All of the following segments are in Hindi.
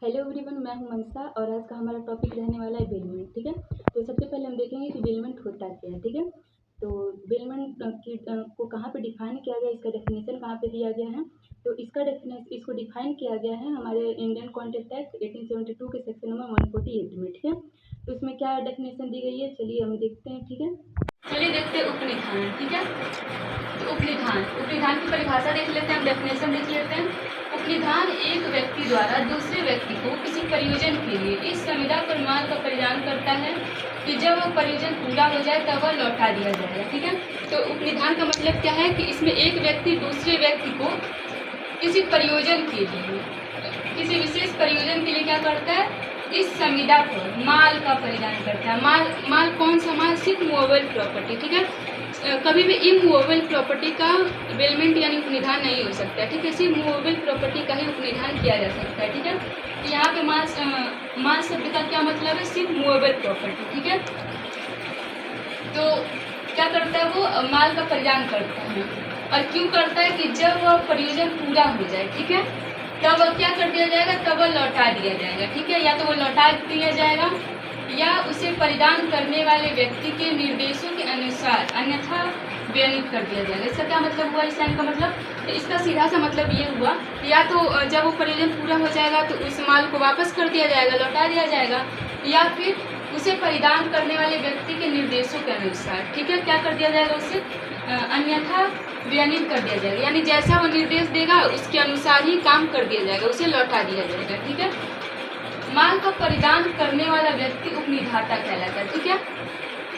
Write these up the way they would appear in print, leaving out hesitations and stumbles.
हेलो एवरीवन, मैं हूं मनसा और आज का हमारा टॉपिक रहने वाला है बेलमेंट। ठीक है, तो सबसे पहले हम देखेंगे कि बेलमेंट होता क्या है। ठीक है, तो बेलमेंट को कहाँ पे डिफाइन किया गया, इसका डेफिनेशन कहाँ पे दिया गया है। तो इसको डिफाइन किया गया है हमारे इंडियन कॉन्ट्रैक्ट एक्ट 1872 के सेक्शन नंबर 148 में। ठीक है, तो इसमें क्या डेफिनेशन दी गई है, चलिए हम देखते हैं। ठीक है, चलिए देखते हैं उपनिधान। ठीक है, तो उपनिधान की परिभाषा देख लेते हैं, हम डेफिनेशन देख लेते हैं। उपनिधान एक व्यक्ति द्वारा दूसरे व्यक्ति को किसी प्रयोजन के लिए इस संविदा पर माल का परिधान करता है कि जब वह प्रयोजन पूरा हो जाए तब वह लौटा दिया जाएगा। ठीक है, तो उपनिधान का मतलब क्या है कि इसमें एक व्यक्ति दूसरे व्यक्ति को किसी प्रयोजन के लिए, किसी विशेष प्रयोजन के लिए क्या करता है, इस संविदा पर माल का परिधान करता है। माल कौन सा माल? सिर्फ मूवेबल प्रॉपर्टी। ठीक है, कभी भी इमूवेबल प्रॉपर्टी का बेलमेंट यानी उपनिधान नहीं हो सकता है। ठीक है, सिर्फ मूवेबल प्रॉपर्टी का ही उपनिधान किया जा सकता है। ठीक है, तो यहाँ पे माल शब्द का क्या मतलब है? सिर्फ मूवेबल प्रॉपर्टी। ठीक है, तो क्या करता है वो? माल का परिधान करता है। और क्यों करता है? कि जब वह प्रयोजन पूरा हो जाए, ठीक है, तब वह क्या कर दिया जाएगा, तब वह लौटा दिया जाएगा। ठीक है, या तो वो लौटा दिया जाएगा या उसे परिधान करने वाले व्यक्ति के निर्देशों के अनुसार अन्यथा व्यनित कर दिया जाएगा। इसका क्या मतलब हुआ? इस लाइन का मतलब, इसका सीधा सा मतलब ये हुआ, या तो जब वो प्रयोजन पूरा हो जाएगा तो उस माल को वापस कर दिया जाएगा, लौटा दिया जाएगा, या फिर उसे परिधान करने वाले व्यक्ति के निर्देशों के अनुसार, ठीक है, क्या कर दिया जाएगा, उसे अन्यथा व्यनित कर दिया जाएगा। यानी जैसा वो निर्देश देगा उसके अनुसार ही काम कर दिया जाएगा, उसे लौटा दिया जाएगा। ठीक है, माल का परिधान करने वाला व्यक्ति उपनिधाता कहलाता है। ठीक है,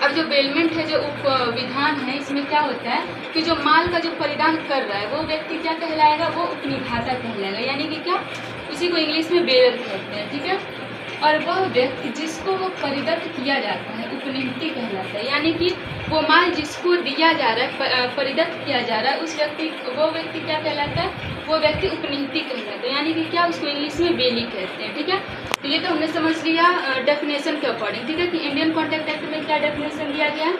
अब जो बेलमेंट है, जो उपविधान है, इसमें क्या होता है कि जो माल का जो परिधान कर रहा है वो व्यक्ति क्या कहलाएगा, वो उपनिधाता कहलाएगा। यानी कि क्या, उसी को इंग्लिश में बेलर कहते हैं। ठीक है, और वह व्यक्ति जिसको वो परिदत्त किया जाता है उपनिधि कहलाता है। यानी कि वो माल जिसको दिया जा रहा है, परिदत्त किया जा रहा है, वो व्यक्ति क्या कहलाता है, वो व्यक्ति उपनिधि कहलाता है। यानी कि क्या, उसको इंग्लिश में बेली कहते हैं। ठीक है, तो ये तो हमने समझ लिया डेफिनेशन के अकॉर्डिंग। ठीक है, कि इंडियन कॉन्ट्रैक्ट एक्ट में क्या डेफिनेशन दिया गया है।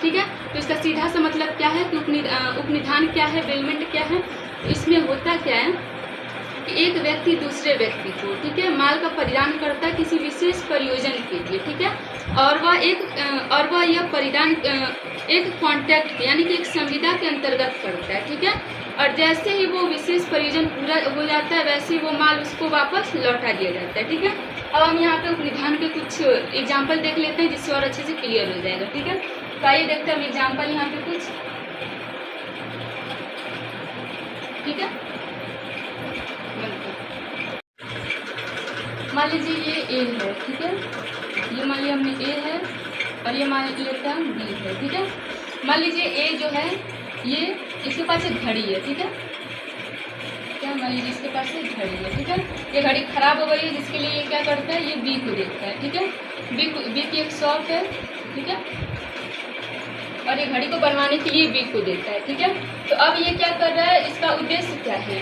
ठीक है, तो इसका सीधा सा मतलब क्या है कि उपनिधान क्या है, बेलमेंट क्या है। इसमें होता क्या है कि एक व्यक्ति दूसरे व्यक्ति को, ठीक है, माल का परिधान करता है किसी विशेष प्रयोजन के लिए। ठीक है, और वह यह परिधान एक कॉन्ट्रैक्ट यानी कि एक संविदा के अंतर्गत करता है। ठीक है, और जैसे ही वो विशेष प्रयोजन पूरा हो जाता है वैसे ही वो माल उसको वापस लौटा दिया जाता है। ठीक है, अब हम यहाँ पे उपनिधान के कुछ एग्जाम्पल देख लेते हैं जिससे और अच्छे से क्लियर हो जाएगा। ठीक है, तो आइए देखते हैं हम एग्जाम्पल यहाँ पे कुछ। ठीक है, मान लीजिए ये ए है। ठीक है, ये मान लिया हमने ए है और ये मान लेते हैं बी है। ठीक है, मान लीजिए ए जो है ये, इसके पास एक घड़ी है। ठीक है, क्या, मान लीजिए इसके पास एक घड़ी है। ठीक है, ये घड़ी खराब हो गई है जिसके लिए ये क्या करता है, ये बी को देखता है। ठीक है, बी की एक शॉप है। ठीक है, और ये घड़ी को बनवाने के लिए बी को देता है। ठीक है, तो अब ये क्या कर रहा है, इसका उद्देश्य क्या है,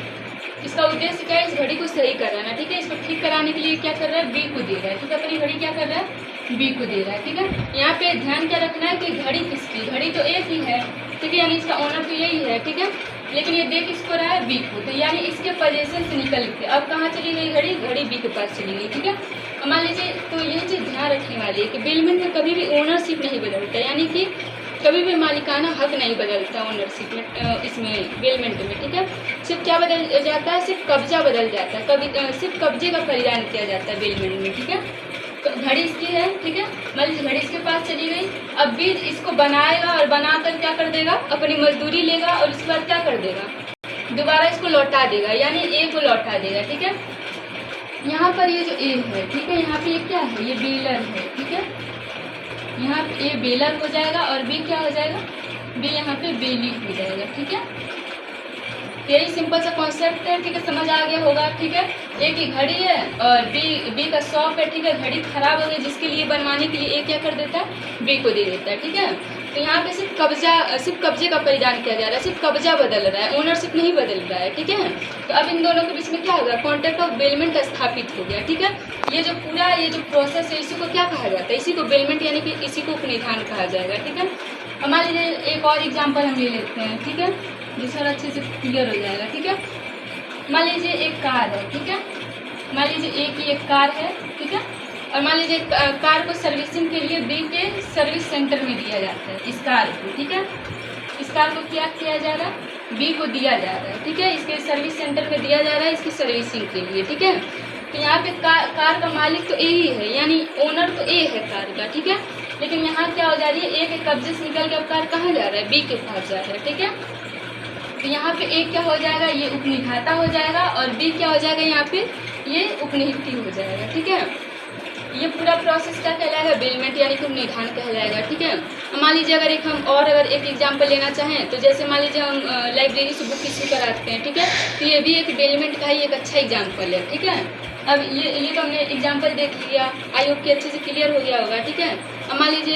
इसका उद्देश्य क्या है, इस घड़ी को सही कराना। ठीक है, इसको ठीक कराने के लिए क्या कर रहा है, बी को दे रहा है। ठीक है, अपनी घड़ी क्या कर रहा है, बी को दे रहा है। ठीक है, यहाँ पे ध्यान क्या रखना है कि घड़ी किसकी, घड़ी तो एक ही है। ठीक है, यानी इसका ओनर तो यही है। ठीक है, लेकिन ये दे किसको रहा है, बी को, तो यानी इसके पोजीशन से निकल के अब कहाँ चली गई घड़ी, घड़ी बी के पास चली गई। ठीक है, मान लीजिए, तो यही चीज़ ध्यान रखने वाली है कि बेलमेंट में कभी भी ओनरशिप नहीं बदलता, यानी कि कभी भी मालिकाना हक नहीं बदलता ओनरशिप में, इसमें बेलमेंट में। ठीक है, सिर्फ क्या बदल जाता है, सिर्फ कब्जा बदल जाता है, कभी सिर्फ कब्जे का परिधान किया जाता है बेलमेंट में। ठीक है, तो घड़ी इसकी है। ठीक है, मतलब घड़ी इसके पास चली गई, अब भी इसको बनाएगा और बनाकर क्या कर देगा, अपनी मजदूरी लेगा और उसके बाद क्या कर देगा, दोबारा इसको लौटा देगा, यानी ए को लौटा देगा। ठीक है, यहाँ पर ये जो ए है, ठीक है, यहाँ पे ये क्या है, ये बेलर है। ठीक है, यहाँ पे ए बेलर हो जाएगा और बी क्या हो जाएगा, बी यहाँ पे बेली हो जाएगा। ठीक है, यही सिंपल सा कॉन्सेप्ट है। ठीक है, समझ आ गया होगा। ठीक है, ए की घड़ी है और बी का शॉप है। ठीक है, घड़ी खराब हो गई जिसके लिए बनवाने के लिए ए क्या कर देता है, बी को दे देता है। ठीक है, तो यहाँ पे सिर्फ कब्जे का परिधान किया जा रहा है, सिर्फ कब्जा बदल रहा है, ओनरशिप नहीं बदल रहा है। ठीक है, तो अब इन दोनों के बीच में क्या होगा, कॉन्ट्रैक्ट ऑफ बेलमेंट स्थापित हो गया। ठीक है, ये जो प्रोसेस है इसी को क्या कहा जाता है, इसी को बेलमेंट यानी कि इसी को उपनिधान कहा जाएगा। ठीक है, मान लीजिए एक और एग्जाम्पल हम ले लेते हैं। ठीक है, जिससे और अच्छे से क्लियर हो जाएगा। ठीक है, मान लीजिए एक कार है। ठीक है, मान लीजिए ए की एक कार है, ठीक है, और मान लीजिए कार को सर्विसिंग के लिए बी के सर्विस सेंटर में दिया जाता है इस कार को, ठीक है। इस कार को क्या किया जा रहा है, बी को दिया जा रहा है, ठीक है, इसके सर्विस सेंटर में दिया जा रहा है इसकी सर्विसिंग के लिए, ठीक है। तो यहाँ पे कार का मालिक तो ए ही है, यानी ओनर तो ए है कार का, ठीक है। लेकिन यहाँ क्या हो जा रही है, ए के कब्जे से निकल के अब कार कहाँ जा रहा है, बी के पास जा रहा है, ठीक है। तो यहाँ पे ए क्या हो जाएगा, ये उपनिधाता हो जाएगा, और बी क्या हो जाएगा, यहाँ पे ये उपनिहित हो जाएगा, ठीक है। ये पूरा प्रोसेस क्या कहलाएगा, बेलमेंट यानी कि उपनिधान कहलाएगा, ठीक है। मान लीजिए अगर एक एग्जांपल लेना चाहें तो जैसे मान लीजिए हम लाइब्रेरी से बुक इशू कराते हैं, ठीक है, तो ये भी एक बेलमेंट का ही एक अच्छा एग्जांपल है, ठीक है। अब ये तो हमने एग्जांपल देख लिया, आई होप कि अच्छे से क्लियर हो गया होगा, ठीक है। अब मान लीजिए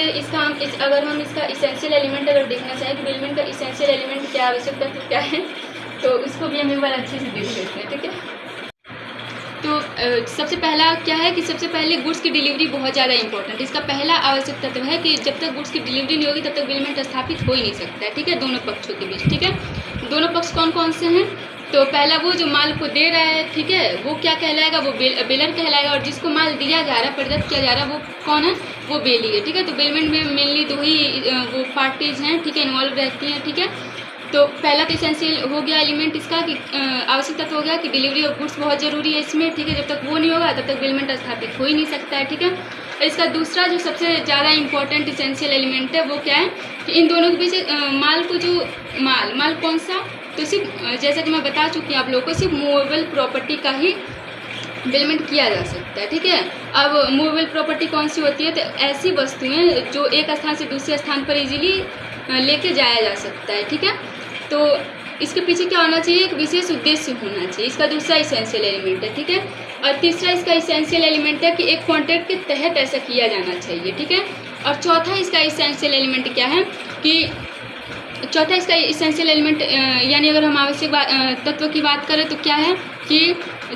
अगर हम इसका इसेंशियल एलिमेंट अगर देखना चाहें कि बेलमेंट का इसेंशियल एलिमेंट क्या आवश्यकता तो क्या है, तो उसको भी हम एक बार अच्छे से देख लेते हैं, ठीक है। तो सबसे पहला क्या है कि सबसे पहले गुड्स की डिलीवरी बहुत ज़्यादा इंपॉर्टेंट है। इसका पहला आवश्यक तत्व है कि जब तक गुड्स की डिलीवरी नहीं होगी तब तक बेलमेंट स्थापित हो ही नहीं सकता है, ठीक है, दोनों पक्षों के बीच, ठीक है। दोनों पक्ष कौन कौन से हैं, तो पहला वो जो माल को दे रहा है, ठीक है, वो क्या कहलाएगा, वो बेलर कहलाएगा, और जिसको माल दिया जा रहा है, प्रदत्त किया जा रहा है, वो कौन है, वो बेली है, ठीक है। तो बेलमेंट में मेनली दो ही वो पार्टीज हैं, ठीक है, इन्वॉल्व रहती हैं, ठीक है। तो पहला तो इसेंशियल हो गया एलिमेंट इसका कि आवश्यक तत्व हो गया कि डिलीवरी ऑफ गुड्स बहुत ज़रूरी है इसमें, ठीक है। जब तक वो नहीं होगा तब तक बेलमेंट स्थापित हो ही नहीं सकता है, ठीक है। और इसका दूसरा जो सबसे ज़्यादा इंपॉर्टेंट इसेंशियल एलिमेंट है वो क्या है कि इन दोनों के बीच माल को जो माल कौन सा, तो सिर्फ जैसा कि मैं बता चुकी हूँ आप लोगों को, सिर्फ मूवेबल प्रॉपर्टी का ही बेलमेंट किया जा सकता है, ठीक है। अब मूवेबल प्रॉपर्टी कौन सी होती है, तो ऐसी वस्तुएं जो एक स्थान से दूसरे स्थान पर इजीली लेके जाया जा सकता है, ठीक है। तो इसके पीछे क्या होना चाहिए, एक विशेष उद्देश्य होना चाहिए, इसका दूसरा इसेंशियल एलिमेंट है, ठीक है। और तीसरा इसका इसेंशियल एलिमेंट है कि एक कॉन्ट्रैक्ट के तहत ऐसा किया जाना चाहिए, ठीक है। और चौथा इसका इसेंशियल एलिमेंट क्या है कि चौथा इसका इसेंशियल एलिमेंट यानी अगर हम आवश्यक तत्व की बात करें तो क्या है कि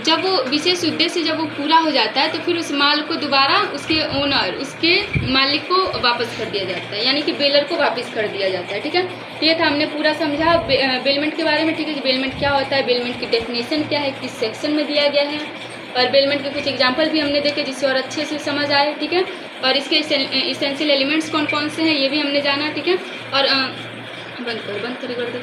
जब वो विशेष उद्देश्य जब वो पूरा हो जाता है तो फिर उस माल को दोबारा उसके ओनर, उसके मालिक को वापस कर दिया जाता है, यानी कि बेलर को वापस कर दिया जाता है, ठीक है। ये था, हमने पूरा समझा बेलमेंट के बारे में, ठीक है, कि बेलमेंट क्या होता है, बेलमेंट की डेफिनेशन क्या है, किस सेक्शन में दिया गया है, और बेलमेंट के कुछ एग्जाम्पल भी हमने देखे जिससे और अच्छे से समझ आए, ठीक है। और इसके इसेंशियल एलिमेंट्स कौन कौन से हैं ये भी हमने जाना, ठीक है। और बंद कर